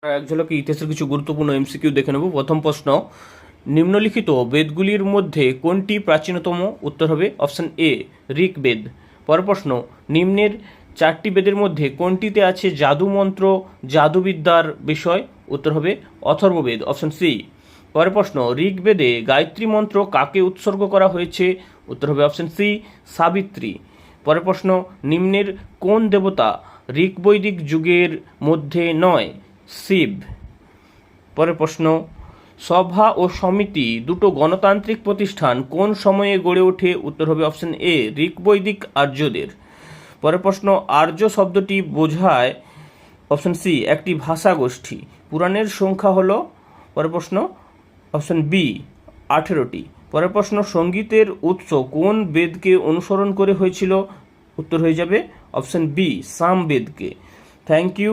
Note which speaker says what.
Speaker 1: এক ঝলকে ইতিহাসের কিছু গুরুত্বপূর্ণ এমসিকিউ দেখে নেব। প্রথম প্রশ্ন, নিম্নলিখিত বেদগুলির মধ্যে কোনটি প্রাচীনতম? উত্তর হবে অপশন এ ঋগ্বেদ। পরের প্রশ্ন, নিম্নের চারটি বেদের মধ্যে কোনটিতে আছে জাদু মন্ত্র জাদুবিদ্যার বিষয়? উত্তর হবে অথর্ববেদ, অপশন সি। পরের প্রশ্ন, ঋগ্বেদে গায়ত্রী মন্ত্র কাকে উৎসর্গ করা হয়েছে? উত্তর হবে অপশন সি সাবিত্রী। পরের প্রশ্ন, নিম্নের কোন দেবতা ঋগ্বৈদিক যুগের মধ্যে নয়? শিব। পরের প্রশ্ন, সভা ও সমিতি দুটো গণতান্ত্রিক প্রতিষ্ঠান কোন সময়ে গড়ে ওঠে? উত্তর হবে অপশন এ ঋগ্বৈদিক আর্যদের। পরের প্রশ্ন, আর্য শব্দটি বোঝায় অপশন সি একটি ভাষা গোষ্ঠী। পুরাণের সংখ্যা হলো, পরের প্রশ্ন অপশন বি 18টি। পরের প্রশ্ন, সঙ্গীতের উৎস কোন বেদকে অনুসরণ করে হয়েছিল? উত্তর হয়ে যাবে অপশন বি সামবেদকে। Thank you.